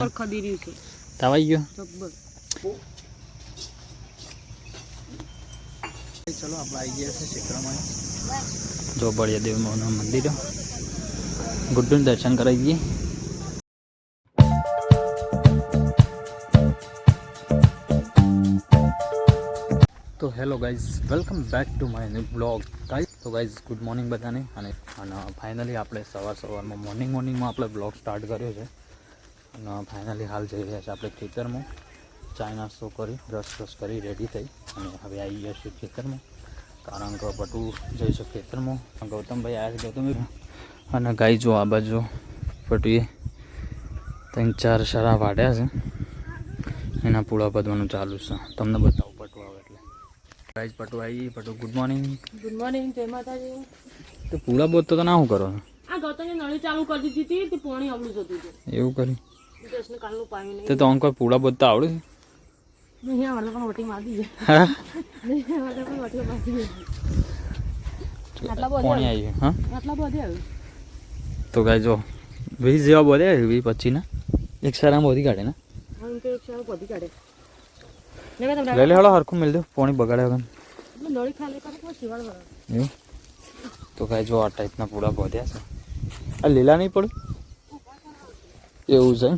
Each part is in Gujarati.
ખદી રહ્યું છે તાવાઈ ગયો જબ્બર ચલો આપણે આવી ગયા છે ક્ષેત્રમાં જો બળિયા દેવના મંદિર ગુડ્ડુને દર્શન કરાવી દઈએ તો hello guys welcome back to my new blog guys તો ગાઈઝ ગુડ મોર્નિંગ બધાને અને ફાઇનલી આપણે સવારમાં મોર્નિંગમાં આપણે બ્લોગ સ્ટાર્ટ કર્યો છે અને ફાઇનલી હાલ જઈ રહ્યા છે આપણે ખેતરમાં ચાય નાસ્તો કરી બ્રશ કરી રેડી થઈ અને હવે આવી ગયા છીએ ખેતરમાં કારણ કે પટુ જઈશું ખેતરમાં ગૌતમભાઈ આવ્યા છે ગૌતમભાઈ અને ગાય જો આ બાજુ પટુએ 3-4 શરા વાઢ્યા છે એના પૂળા બધવાનું ચાલુ છે તમને બતાવું પટુ આવે એટલે ગાઈઝ પટુ આવી પટુ ગુડ મોર્નિંગ જય માતાજી તો પૂળા બોત તો ના શું કરો આ ગૌતમની નળી ચાલુ કરી દીધી હતી તે પાણી આવડું જતું હતું એવું કર્યું દસને કાલનું પાણી નહીં તો કોઈ પૂળા બોત તો આવડે છે નહીં આવડે પણ વટી મારી દે નહીં આવડે પણ વટી મારી દે આટલા બધે પાણી આવ્યું હા આટલા બધે આવ્યું તો ગાય જો 20 જેવા બોધે 20-25 ના એક સારા બોધી કાઢે ને હા તો એક સારા બધી કાઢે લઈ લે હળો હરખું મિલ દો પાણી બગાડે વગર નળી ખાલી કરે તો શિવાળ બરાબર એવું તો ગાય જો આ ટાઈપના પૂળા બોધ્યા છે આ લીલા નહીં પડે એવું છે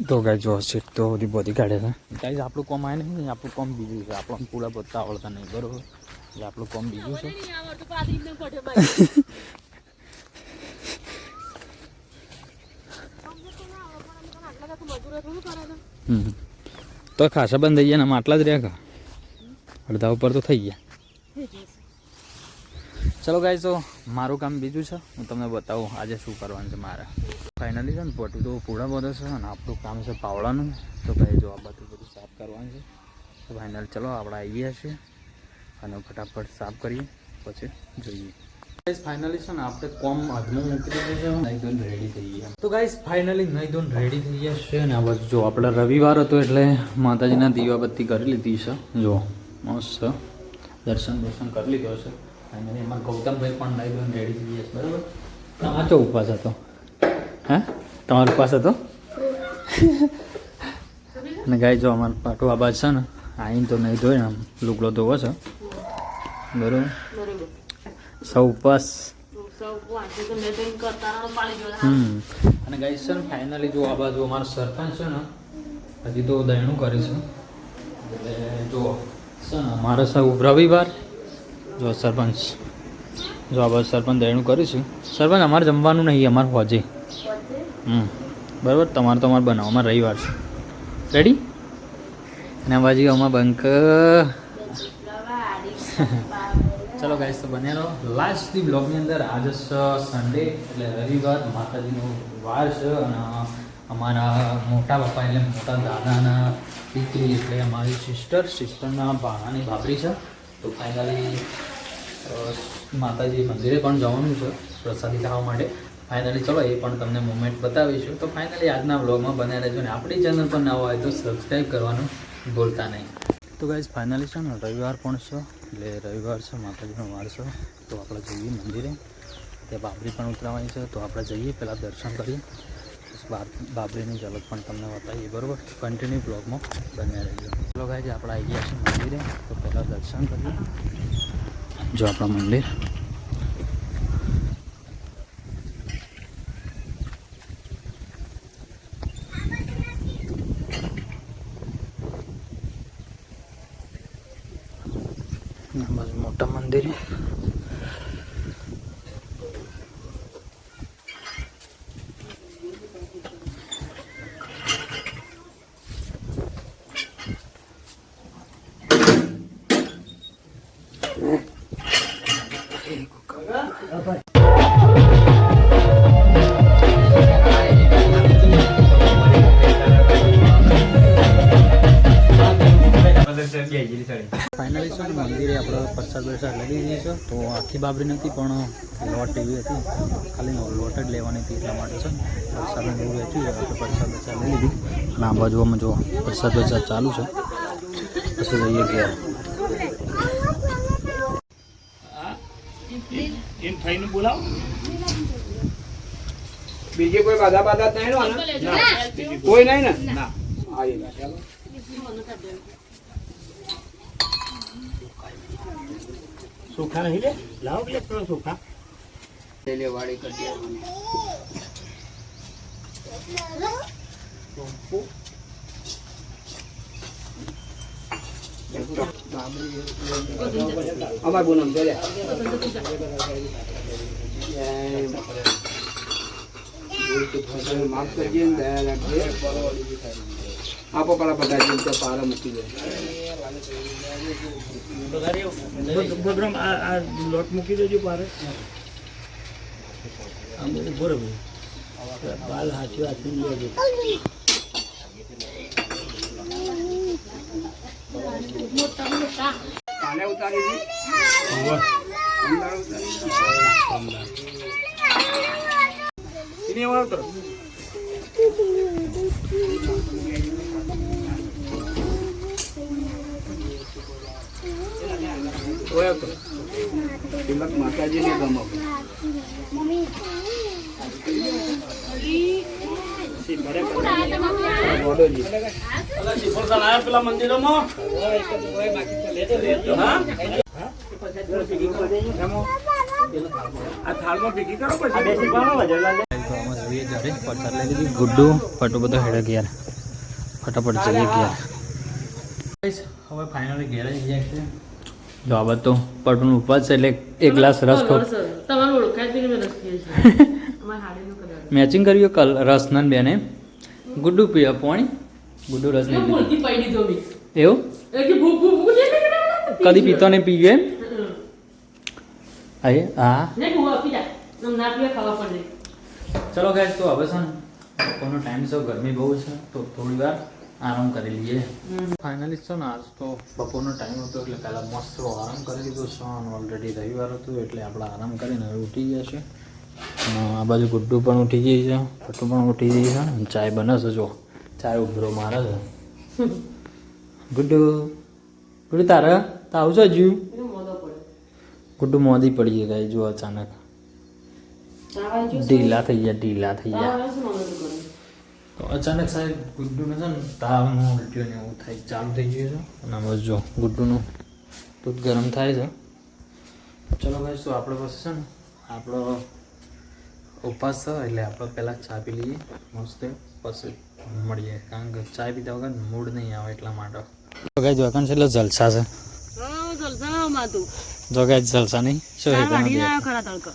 તો ગાય જો સીટ તો બધી બોધી કાઢે છે ગાય આપણું કોમ આવે નહીં આપણું કોમ બીજું છે આપણને પૂળા બોધતા આવડતા નહીં બરોબર એટલે આપણું કોમ બીજું છે તો ખાસા બંધ થઈ ગયા ને આટલા જ રહ્યા કા અડધા ઉપર તો થઈ ગયા ચલો ગાય તો મારું કામ બીજું છે હું તમને બતાવું આજે શું કરવાનું છે મારે ફાઇનલી છે ને પટુ તો પૂળા બધો છે અને આપણું કામ છે પાવડાનું તો ભાઈ જો આ બધું સાફ કરવાનું છે તો ફાઇનલ ચલો આપણે આવી ગયા છીએ અને ફટાફટ સાફ કરીએ પછી જોઈએ ગાઈસ ફાઇનલી છે ને આપણે કોમ હાથમાં મૂકી દીધું છે નહીં ધોઈને રેડી થઈ ગયા તો ગાઈસ ફાઇનલી નહીં ધોઈને રેડી થઈ ગયા છે ને આ બધું જો આપણે રવિવાર હતો એટલે માતાજીના દીવાબત્તી કરી લીધી છે જો મસ્ત દર્શન કરી લીધો છે અને એમાં ગૌતમભાઈ પણ નહીં ધોઈને રેડી થઈ ગયા છે બરાબર તમારો તો ઉપવાસ હતો હા તમારો ઉપવાસ હતો અને ગાય જો અમારા પાટો આબાદ છે ને આઈને તો નહીં ધોઈને આમ લુગડો ધોવો છે બરાબર સૌ ઉપવાસ અને ગાઈસ છે ને ફાઇનલી જો આ બાજુ અમારો સરપંચ છે ને હજી તો દયણું કરે છે એટલે જો છે ને અમારે સૌ રવિવાર જો સરપંચ જો આ બાજુ સરપંચ દયણું કરીશું સરપંચ અમારે જમવાનું નહીં અમારે હોજે બરાબર તમારે તો અમારે બનાવો અમારે રવિવાર છે રેડી અને બાજુ અમારે બંક ચલો ગાઈસ તો બન્યા રહો લાસ્ટની બ્લોગની અંદર આજે સન્ડે એટલે રવિવાર માતાજીનો વાર છે અને અમારા મોટા પપ્પા એટલે મોટા દાદાના દીકરી એટલે અમારી સિસ્ટરના ભાણાની ભાભરી છે તો ફાઇનલી માતાજી મંદિરે પણ જવાનું છે પ્રસાદી ખાવા માટે ફાઇનલી ચલો એ પણ તમને મોમેન્ટ બતાવીશું તો ફાઇનલી આજના બ્લોગમાં બન્યા રહેજો ને આપણી ચેનલ પર નવા હોય તો સબસ્ક્રાઈબ કરવાનું ભૂલતા નહીં તો ગાઈઝ ફાઇનલી છે ને રવિવાર પણ છે એટલે રવિવાર છે માતાજીનો વાર છે તો આપણે જઈએ મંદિરે ત્યાં બાબરી પણ ઉતરવાની છે તો આપણે જઈએ પહેલાં દર્શન કરીએ બાબરીની ઝલક પણ તમને બતાવીએ બરાબર કન્ટિન્યુ બ્લોગમાં બન્યા રહીએ ચલો ગાઈઝ આપણે આવી ગયા છીએ મંદિરે તો પહેલાં દર્શન કરીએ જો આપણા મંદિર મોટા મંદિરે ફાઇનલી છે ને મંદિરે આપણે પ્રસાદ લઈ લીધી છે તો આખી બાબરી નથી પણ લોટ એવી હતી ખાલી લોટ જ લેવાની હતી એટલા માટે છે પ્રસાદ બહુ વેચ્યું આપણે પ્રસાદ લઈ લીધી અને આ બાજુમાં જો પ્રસાદ ચાલુ છે પછી જઈએ ઘેર બોલાવો બીજી કોઈ બાધા બાધા જ નહીં નો આને? કોઈ નહીં ને ના હા એ ચાલો सूखा नहीं ले लाओ ले थोड़ा सूखा ले वाड़ी कर दिया અમાર બોનમ છે લે માફ કરજે ને દયા રાખજે આપો પેલા બધા જીવ તો પારા મૂકી દે बगरम आ लोट मुकी देजो पारे आम बरोबर बाल हाथी हाथी लेजो પાને ઉતારી દી અંદર ઉતારી ઇને વાળો ઓય તો તિલક માતાજીને ગમો સી બરે બોડોજી सिफर लाया पेला मंदिर में ઓય બાકી તો લેજો લેજો हां આ થાળમાં ભેગી કરો પછી बेसी पानो वजरला ले તો આમાં જોઈએ જ્યારે પથ્થર લઈ લીધી ગુડ્ડુ ફટો બધો હેડક યાર ફટાફટ જઈએ ગયા હવે ફાઇનલી ઘેર આવી ગયા છે જો આ બધો પટનું ઉપવાસ છે એટલે એક ગ્લાસ રસ ખો તમારું ઓળખાય જ નહીં મેં રસ પીએ છે અમારે હાડીનું કલર મેચિંગ કર્યું કલ રસ નન બેને ગુડ્ડુ પીવા પાણી ગુડ્ડુ રસ નહીં પીતો ભૂલથી પડી દો મી એવું એ કે ભૂ ભૂ ભૂ કદી પીતો નહીં પીવે એમ અરે હા ને ભૂ આપી દે નમ ના પીએ ખાવા પડે ચલો ગાઈસ તો હવે છે ને બપોરનો ટાઈમ છે ગરમી બહુ છે તો થોડી વાર આરામ કરી લઈએ ફાઇનલી છે ને આજ તો બપોરનો ટાઈમ હતો એટલે પહેલાં મસ્ત આરામ કરી લીધો છે અને ઓલરેડી રવિવાર હતું એટલે આપણે આરામ કરીને હવે ઉઠી ગયા છે અને આ બાજુ ગુડ્ડુ પણ ઉઠી ગઈ છે ફટુ પણ ઉઠી ગઈ છે અને ચાય બને છે જો ચાય ઉભરો મારે છે ગુડ્ડુ ગુડ્ડુ તારે તો આવજો હજુ એને મોદો પડે ગુડ્ડુ મોદી પડી ગઈ જો અચાનક તાવા જો ઢીલા થઈ ગયા તાવા શું મોદો કરે તો અચાનક સાહેબ ગુડ્ડુને છે ને તાવનું ઉલટીઓ ને એવું થાય ચાલુ થઈ ગયું છે અને બસ જો ગુડ્ડુનું દૂધ ગરમ થાય છે ચલો ભાઈ શું આપણે પાસે છે ને આપણો ઉપવાસ છે એટલે આપણે પહેલાં ચા પી લઈએ મસ્ત પછી મળીએ કારણ કે ચા પીતા વગર મૂડ નહીં આવે એટલા માટે તો ગાય જોકન છે એટલે જલસા છે હા જલસા માતું જો ગાય જલસા નહીં શું ચાર હે વાડી ના ખરા તડકો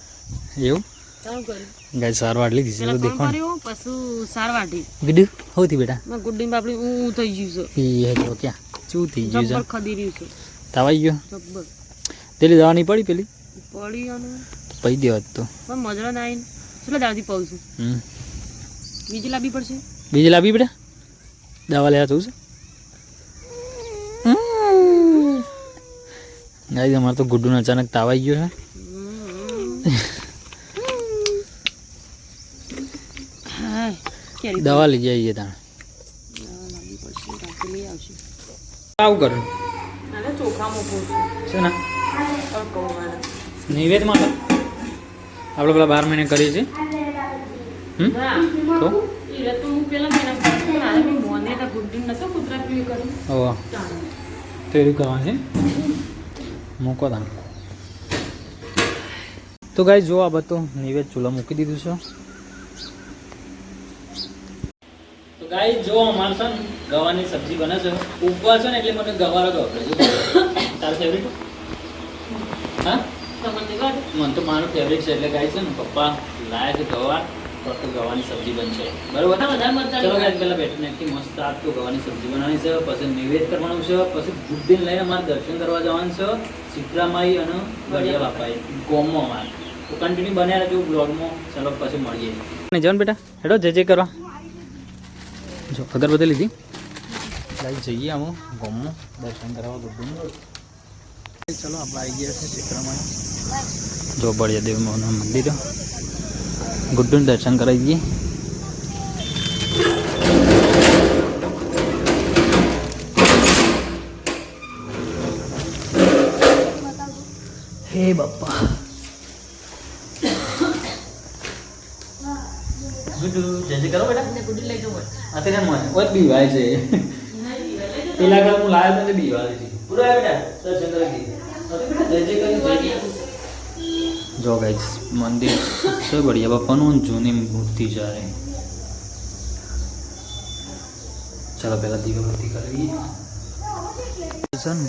એવું ચાલ કરી ગાય સાર વાટલી દીધી પેલા એવું કોણ દેખો કર્યું પશુ સાર વાટી ગીડું હોતી બેટા માં ગુડ્ડી બાપડી ઊ થઈ ગયું છે એ હે તો ક્યાં શું થઈ ગયું છે જબ્બર ખદી રહ્યું છે તાવાઈ ગયો જબ્બર પેલી દવા નહીં પડી પેલી પડી અને પડી દેવા તો પણ મજરા ના આવીને કેટલા દાડથી પાઉં છું બીજી લાવવી પડશે બીજી લાવી બેટા દવા લેવા જવું છે ગાઈ અમારે તો ગુડ્ડુને અચાનક તાવ આવી ગયો છે હા કેરી દવા લઈ જઈએ તાણે લાવવી પડશે રાતે લઈ આવશે આવું કર આને ચોખા મૂકું છું છે ને તડકો વાળા નિવેદ માટે આપણે પેલા 12 મહિને કરીએ છીએ ના તો એ તો હું પેલા મેના પણ આને મેં મોને તો ગુડ્ડી નતો કૂતરા પીએ કર્યું હવે તૈયારી કરવાની છે મૂકો તાણ તો ગાઈ જો આ બધું નિવેદ ચૂલા મૂકી દીધું છે તો ગાઈ જો અમારે છે ને ગવાની સબ્જી બને છે ઉપવાસ છે ને એટલે મને ગવાર જ વાપરે છે તારું ફેવરેટ હા તમને દેવા મને તો મારું ફેવરેટ છે એટલે ગાઈ છે ને પપ્પા લાયા છે ગવાર તો ગવાની સબ્જી બનશે બરોબર બધા મરચાં ચલો ગાઈ પહેલા બેઠીને આખી મસ્ત આજ તો ગવાની સબ્જી બનાવવાની છે પછી નિવેદ કરવાનું છે પછી બુદ્ધિને લઈને અમારે દર્શન કરવા જવાનું છે સિદ્ધરામાઈ અને ગળિયા બાપાએ ગોમમાં મારે તો કન્ટિન્યુ બન્યા રહેજો બ્લોગમાં ચાલો પછી મળીએ નહીં જવાનું બેટા હેડો જય કરવા જો અગરબત્તી લીધી લાઈ જઈએ આમ ગોમમાં દર્શન કરવા ગુડ્ડુનું ચલો આપણે આવી ગયા છે સિદ્ધરામાઈ જો બળિયા દેવનું મંદિર ગુડ્ડુનું દર્શન કરાવી દઈએ હે બાપા બીજું જય જય કરો બેટા અને ગુડી લઈ જવું અત્યારે મને ઓય બીવાય છે પેલા કાલ હું લાવ્યો તો બીવાય છે પૂરો આવે બેટા દર્શન કરી બેટા જય જય કરી જો ગાઈસ મંદિર છે બઢિયા બાપાનું જૂની મૂર્તિ છે ચાલો પહેલા દીવાબત્તી કરવી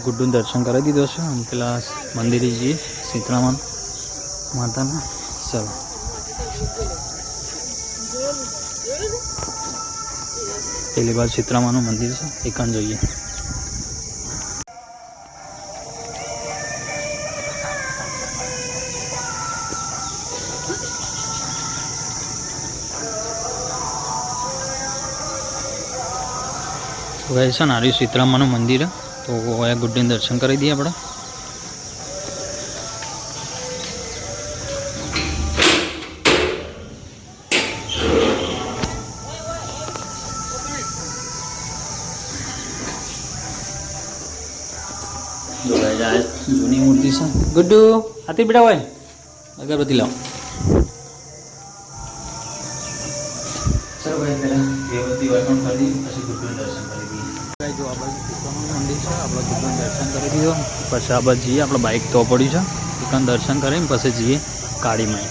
ગુડ્ડું દર્શન કરી દીધો છે અને પેલા મંદિરે જઈએ શીતળામાં માતાના ચાલો પેલી બાજુ શીતળામાનું મંદિર છે એકાન જોઈએ તો ગાઈસ છે ને આર્યું શીતળામાનું મંદિર તો અહીંયા ગુડ્ડીને દર્શન કરી દઈએ આપણે જૂની મૂર્તિ છે ગુડ્ડુ આથી બેટા હોય અગરબત્તી લાવો ચાલો ભાઈ પહેલાં દેવબત્તી અર્પણ કરી દઈએ પછી ગુડ્ડુને દર્શન કરી દઈએ જો આ બાજુ શીતળામાનું મંદિર છે આપણે ગુડ્ડુને દર્શન કરી દીધો પછી આ બાજુ જઈએ આપણે બાઇક તો પડ્યું છે દુકાન દર્શન કરીને પછી જઈએ કાળીમાં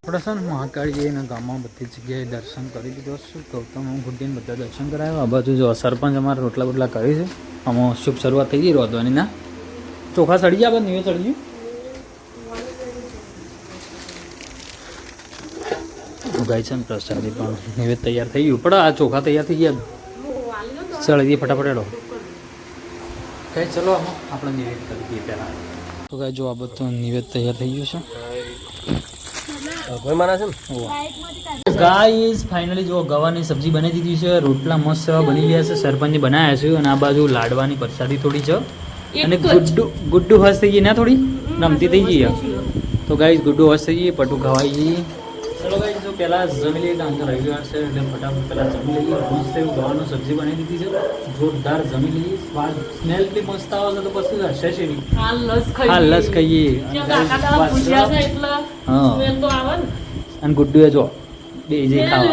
આપણે છે ને મહાકાળીના ગામમાં બધી જગ્યાએ દર્શન કરી દીધો છું ગૌતમ હું ગુડ્ડીને બધા દર્શન કરાવ્યા આ બાજુ જો સરપંચ અમારે રોટલા બોટલા કરી છે આમાં શુભ શરૂઆત થઈ ગઈ રોધવાની ના ચોખા સડી ગયા આપણે નિવેદ સડી ગયું ગાય છે ને પ્રસાદી પણ નિવેદ તૈયાર થઈ ગયું પણ આ ચોખા તૈયાર થઈ ગયા ચડી દઈએ ફટાફટ એડો કઈ ચલો આપણે નિવેદ કરી દઈએ પહેલાં તો ગાય જો આ બધું નિવેદ તૈયાર થઈ ગયું છે ગાઈસ ફાઇનલી જો ગવાની સબ્જી બની દીધી છે રોટલા મસ્ત બની ગયા છે સરપંચે બનાવ્યા છે અને આ બાજુ લાડવાની પ્રસાદી થોડી છે અને ગુડ્ડુ હસ થઈ ગઈ ના થોડી રમતી થઈ ગઈ તો ગાઈસ ગુડ્ડુ હસ થઈ ગઈ પટુ ખવાઈ ગઈ ચલો ગાઈસ જો પહેલા જમી લઈએ કારણ કે રવિવાર છે એટલે ફટાફટ પહેલા જમી લઈએ મસ્ત એવું ગવાની સબ્જી બનાવી દીધી છે જોરદાર જમી લઈએ સ્વાદ સ્મેલ એટલી મસ્ત આવે છે તો પછી હશે છે હા લસ ખાઈએ અને ગુડ્ડુએ જો બે જે ખાવા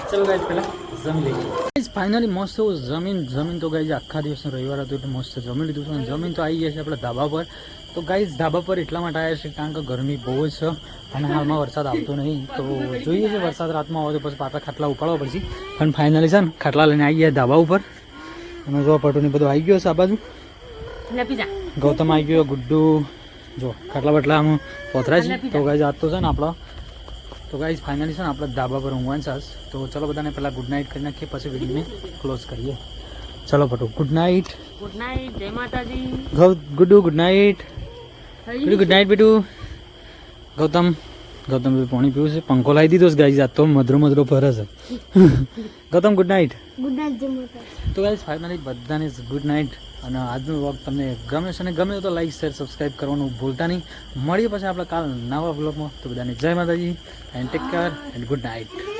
ચલો ગાઈસ પહેલા જમી લઈએ ગાઈસ ફાઇનલી મસ્ત જમીન તો ગાઈસ આખા દિવસનો રવિવાર હતો એટલે મસ્ત જમી લીધું છે અને જમીન તો આવી ગયા છે આપણે ધાબા પર તો ગાઈસ ધાબા પર એટલા માટે આવ્યા છે કારણ કે ગરમી બહુ જ છે અને હાલમાં વરસાદ આવતો નહીં તો જોઈએ છે વરસાદ રાતમાં આવે તો પછી પાછા ખાટલા ઉપાડવા પડશે પણ ફાઇનલી છે ને ખાટલા લઈને આવી ગયા ધાબા ઉપર અને જો પટુની બધું આવી ગયો છે આ બાજુ ગૌતમ આવી ગયો ગુડ્ડુ જો ખાટલા બટલા આમ પોતરા છે તો ગાઈસ આજ તો છે ને આપણો તો ગાઈસ ફાઇનલી છે ને આપણે ધાબા પર ઊંઘવાનું સાસ તો ચલો બધાને પહેલાં ગુડ નાઇટ કરી નાખીએ પછી વિડીયોને ક્લોઝ કરીએ ચલો પટુ ગુડ નાઇટ જય માતાજી Guddu good night good night બેટુ ગૌતમ પાણી પીવું છે પંખો લાવી દીધો છે ગાઈસ આજ તો મધરો ફરે છે ગૌતમ ગુડ નાઇટ તો ગાઈસ ફાઇનલી બધાને ગુડ નાઇટ અને આજનો વ્લોગ તમને ગમે છે અને ગમે તો લાઈક શેર સબસ્ક્રાઈબ કરવાનું ભૂલતા નહીં મળીએ પછી આપણે કાલ નવા વ્લોગમાં તો બધાને જય માતાજી and take care and good night